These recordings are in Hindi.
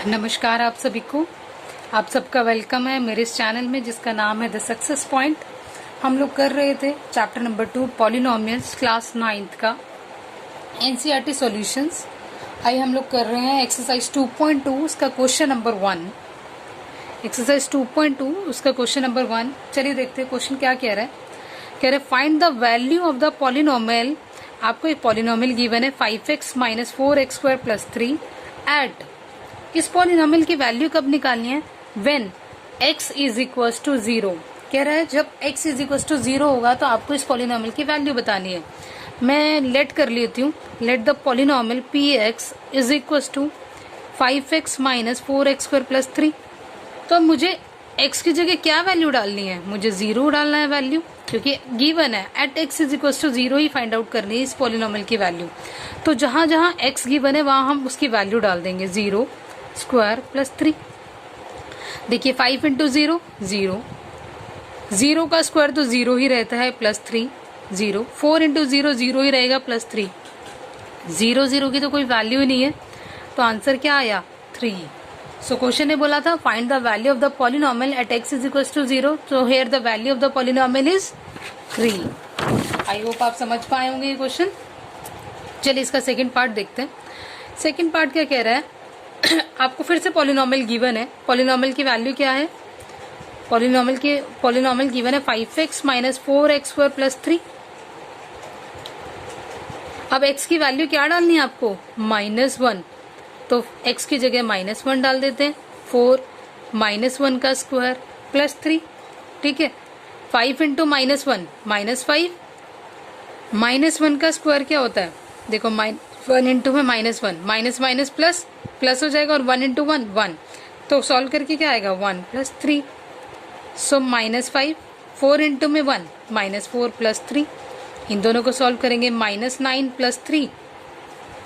नमस्कार आप सभी को। आप सबका वेलकम है मेरे इस चैनल में जिसका नाम है द सक्सेस पॉइंट। हम लोग कर रहे थे chapter number 2 polynomials class 9th का एनसीईआरटी सॉल्यूशंस। आइए हम लोग कर रहे हैं एक्सरसाइज 2.2 उसका क्वेश्चन नंबर 1। एक्सरसाइज 2.2 उसका क्वेश्चन नंबर 1। चलिए देखते हैं क्वेश्चन क्या कह रहा है। कह रहे find the value of the polynomial. आपको एक पॉलिनोमियल गिवन है 5x - 4x² + 3 एट। इस पॉलिनोमियल की वैल्यू कब निकालनी है? When x = 0। कह रहा है जब x = 0 होगा तो आपको इस पॉलिनोमियल की वैल्यू बतानी है। मैं लेट कर लेती हूँ। Let the polynomial px = 5x - 4x² + 3। तो मुझे x की जगह क्या वैल्यू डालनी है? मुझे 0 डालना है वैल्यू, क्योंकि गिवन है एट x = 0 ही फाइंड आउट करनी है इस पॉलिनोमियल की वैल्यू। तो जहां जहां x गिवन है वहां हम उसकी वैल्यू डाल देंगे 0² + 3। देखिए 5 × 0 0, 0 का स्क्वायर तो 0 ही रहता है, +3 0, 4 × 0 0 ही रहेगा +3, 0 0 की तो कोई वैल्यू ही नहीं है, तो आंसर क्या आया? 3। सो क्वेश्चन ने बोला था find the value of the polynomial at x = 0। So here the value of the polynomial is 3। I hope आप समझ पाए होंगे ये क्वेश्चन। चलिए इसका सेकंड पार्ट देखते हैं। सेकंड पार्ट क्या कह रहा है? आपको फिर से पॉलिनोमियल गिवन है। पॉलिनोमियल की वैल्यू क्या है? पॉलिनोमियल गिवन है 5x - 4x² + 3। अब x की वैल्यू क्या डालनी है आपको? -1। तो x की जगह -1 डाल देते हैं। 4 -1 का स्क्वायर +3। ठीक है, 5 × -1 -5। -1 का स्क्वायर क्या होता है? देखो 1 × में -1, माइनस माइनस प्लस प्लस हो जाएगा, और 1 × 1 1। तो सॉल्व करके क्या आएगा? 1 + 3। सो -5, 4 × में 1 -4 + 3। इन दोनों को सॉल्व करेंगे -9 + 3।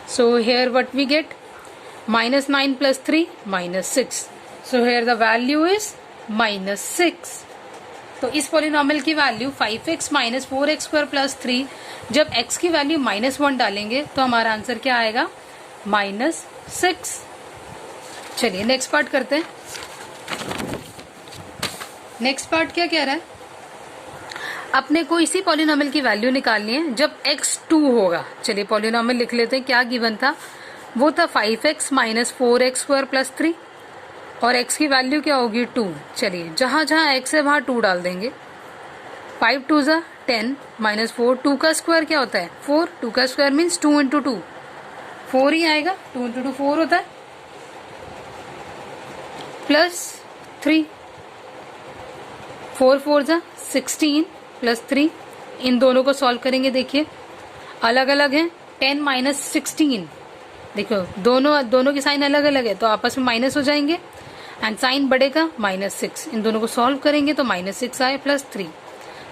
So here what we get? -9 + 3 -6। So here the value is -6। तो इस पॉलिनोमियल की वैल्यू 5x - 4x² + 3। जब x की वैल्यू -1 डालेंगे तो हमारा आंसर क्या आएगा? -6। चलिए नेक्स्ट पार्ट करते हैं। नेक्स्ट पार्ट क्या कह रहा है? अपने को इसी पॉलिनोमियल की वैल्यू निकालनी है जब x 2 होगा। चलिए पॉलिनोमियल लिख लेते हैं। क्या गिवन था? वो था 5x - 4x² + 3, और x की वैल्यू क्या होगी? 2। चलिए जहां जहां x है वहां 2 डाल देंगे। 5 × 2 = 10 - 4, 2 का स्क्वायर क्या होता है? 4, 2 का स्क्वायर मीन्स 2 × 2 4 ही आएगा। 2 × 2 4 होता है, +3, 4 4 = 16 +3। इन दोनों को सॉल्व करेंगे। देखिए अलग अलग है, 10 - 16। देखो दोनों की साइन अलग अलग है तो आपस में माइनस हो जाएंगे, एंड साइन बढ़ेगा -6। इन दोनों को सॉल्व करेंगे तो -6 आए +3।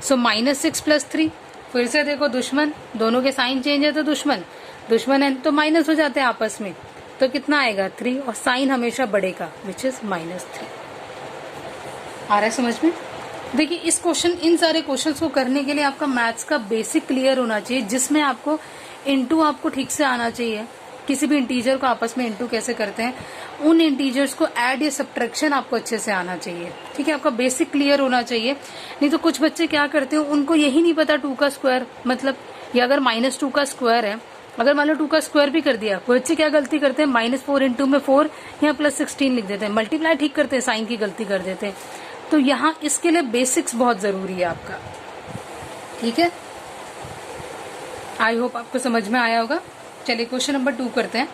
सो -6 + 3। फिर से देखो दुश्मन, दोनों के साइन चेंज है तो दुश्मन है तो माइनस हो जाते हैं आपस में, तो कितना आएगा? 3, और साइन हमेशा बढ़ेगा विच इज -3। आ रहा है समझ में? देखिए इस क्वेश्चन, इन सारे क्वेश्चंस को करने के लिए आपका मैथ्स का बेसिक क्लियर होना चाहिए, जिसमें आपको इनटू आपको ठीक से आना चाहिए। किसी भी इंटीजर को आपस में इनटू कैसे करते हैं, उन इंटीजर्स को ऐड या सब्ट्रैक्शन आपको अच्छे से आना चाहिए। ठीक है, आपका बेसिक क्लियर होना चाहिए। नहीं तो कुछ बच्चे क्या करते हैं, उनको यही नहीं पता 2 का स्क्वायर मतलब, या अगर -2 का स्क्वायर है, अगर मान लो 2 का स्क्वायर भी कर दिया, कोई बच्चे क्या गलती करते हैं? -4 × में 4 यहाँ +16 लिख देते हैं, मल्टीप्लाई ठीक करते हैं, साइन की गलती कर देते हैं। तो यहाँ इसके लिए बेसिक्स बहुत जरूरी है आपका। ठीक है, आई होप आपको समझ में आया होगा। चलिए क्वेश्चन नंबर 2 करते हैं।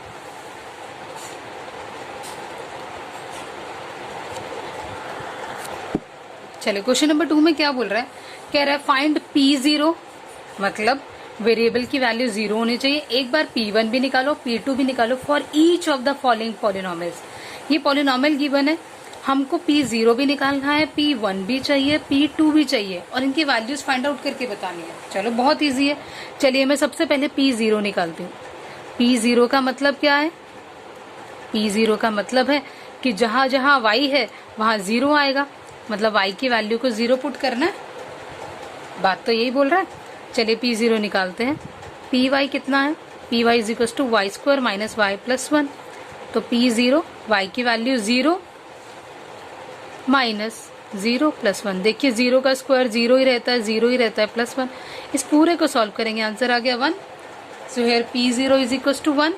चलिए क्वेश्चन नंबर 2 में क्या बोल रहा है? कह रहा है फाइंड P0, मतलब वेरिएबल की वैल्यू 0 होनी चाहिए। एक बार P1 भी निकालो, P2 भी निकालो for each of the following polynomials. ये पॉलिनोमियल गिवन है, हमको P0 भी निकालना है, P1 भी चाहिए, P2 भी चाहिए, और इनकी वैल्यूज फाइंड आउट करके बतानी है। चलो बहुत इजी है। चलिए मैं सबसे पहले P0 निकालती हूँ। P0 का मतलब क्या है? P0 का मतलब है कि जहां जहां y है वहां 0 आएगा, मतलब y की वैल्यू को 0 पुट करना है। बात तो यही बोल रहा है। चलिए P0 निकालते हैं। Py कितना है? Py = y² - y + 1। तो P0 y की वैल्यू 0 माइनस 0 प्लस 1। देखिए 0 का स्क्वायर 0 ही रहता है, 0 ही रहता है, प्लस 1। इस पूरे को सॉल्व करेंगे, आंसर आ गया 1। So here P0 is equal to 1।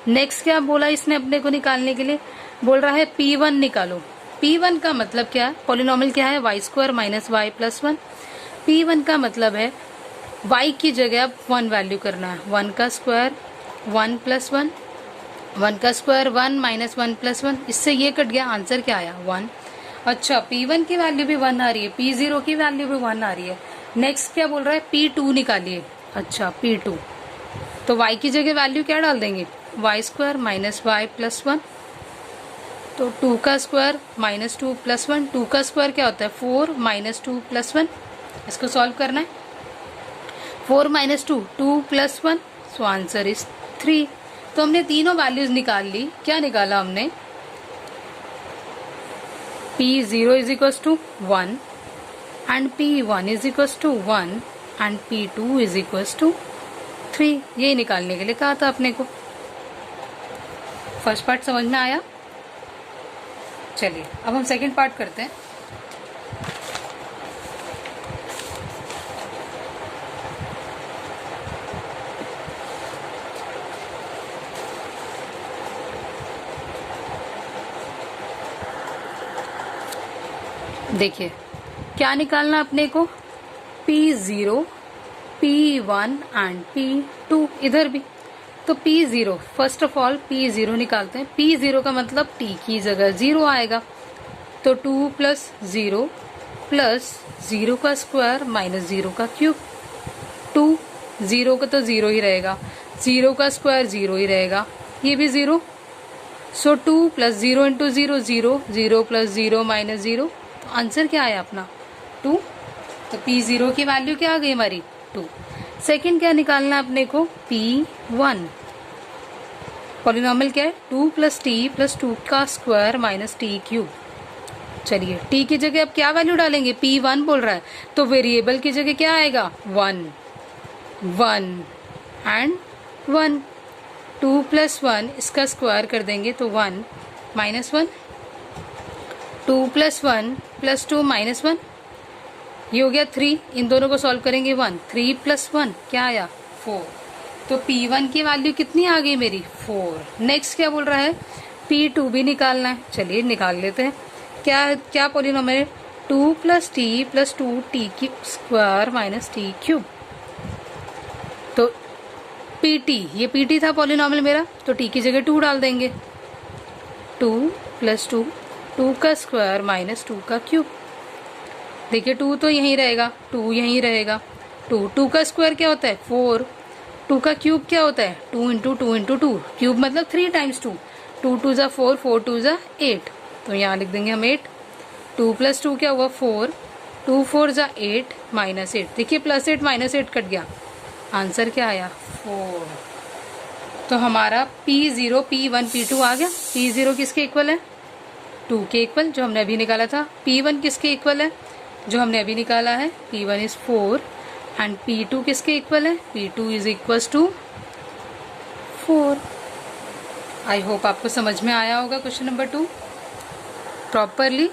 Next क्या बोला इसने अपने को निकालने के लिए, बोल रहा है P1 निकालो। P1 का मतलब क्या है, पॉलिनोमियल क्या है, y square minus y plus 1। P1 का मतलब है y की जगह अब 1 वैल्यू करना है। 1 का स्क्वायर 1 प्लस 1, 1 का स्क्वायर 1 माइनस 1 प्लस 1, इससे ये कट गया, आंसर क्या आया 1। अच्छा P1 की वैल्यू भी 1 आ रही है, P0 की वैल्यू भी 1 आ रही है। नेक्स्ट क्या बोल रहा है, P2 निकालिए। अच्छा P2, तो y की जगह वैल्यू क्या डाल देंगे, y square minus y plus 1। तो 2 का स्क्वायर माइनस 2 प्लस 1, 2 का स्क्वायर क्या होता है 4 माइनस 2 प्लस 1। इसको सॉल्व करना है, 4 minus 2 2 plus 1, so answer is 3। तो हमने तीनों वैल्यूज निकाल ली। क्या निकाला हमने, P0 is equal to 1 and P1 is equal to 1 and P2 is equal to 3। ये निकालने के लिए कहा था अपने को। फर्स्ट पार्ट समझ में आया। चलिए अब हम सेकंड पार्ट करते हैं। देखिए क्या निकालना अपने को, P0, P1 एंड P2। इधर भी तो P0, first of all P0 निकालते हैं। P0 का मतलब t की जगह 0 आएगा, तो 2 प्लस 0 प्लस 0 का स्क्वायर माइनस 0 का क्यूब। 2 0 का तो 0 ही रहेगा, 0 का स्क्वायर 0 ही रहेगा, ये भी 0। सो 2 प्लस 0 इंटू 0 0, 0 प्लस 0 माइनस 0। तो आंसर क्या आया अपना 2। तो P0 की वैल्यू क्या आ गई हमारी 2। सेकंड क्या निकालना है अपने को, P1। पॉलिनोमियल क्या है 2 प्लस टी प्लस 2 का स्क्वायर माइनस टी क्यूब। चलिए t की जगह अब क्या वैल्यू डालेंगे, P1 बोल रहा है, तो वेरिएबल की जगह क्या आएगा 1 1 एंड 1। 2 प्लस 1 इसका स्क्वायर कर देंगे तो 1 माइनस 1। 2 प्लस 1 प्लस 2 माइनस 1, ये हो गया 3। इन दोनों को सॉल्व करेंगे 1, 3 प्लस 1 क्या आया 4। तो P1 की वैल्यू कितनी आ गई मेरी 4। नेक्स्ट क्या बोल रहा है, P2 भी निकालना है। चलिए निकाल लेते हैं। क्या polynomial 2 plus T plus 2 T की स्क्वायर माइनस टी क्यूब। तो PT, ये PT था पॉलिनोमियल मेरा, तो t की जगह 2 डाल देंगे। 2 प्लस 2, 2 का स्क्वायर माइनस 2 का क्यूब। देखिए 2 तो यहीं रहेगा, 2 यहीं रहेगा। 2 का स्क्वायर क्या होता है 4, 2 का क्यूब क्या होता है 2 इंटू 2 इंटू 2, क्यूब मतलब 3 टाइम्स 2, 2 2 जा 4, 4 2 जा 8, तो यहाँ लिख देंगे हम 8। 2 प्लस 2 क्या हुआ 4, 2 4 जा 8 माइनस 8। देखिए प्लस 8 माइनस 8 कट गया, आंसर क्या आया 4। तो हमारा P0, P1, P2 आ गया। P0 किसके इक्वल है 2 के इक्वल, जो हमने अभी निकाला था। P1 किसके इक्वल है, जो हमने अभी निकाला है, P1 इज 4 एंड P2 किसके इक्वल है, P2 is equal to 4। I hope आपको समझ में आया होगा क्वेश्चन नंबर 2 प्रॉपरली।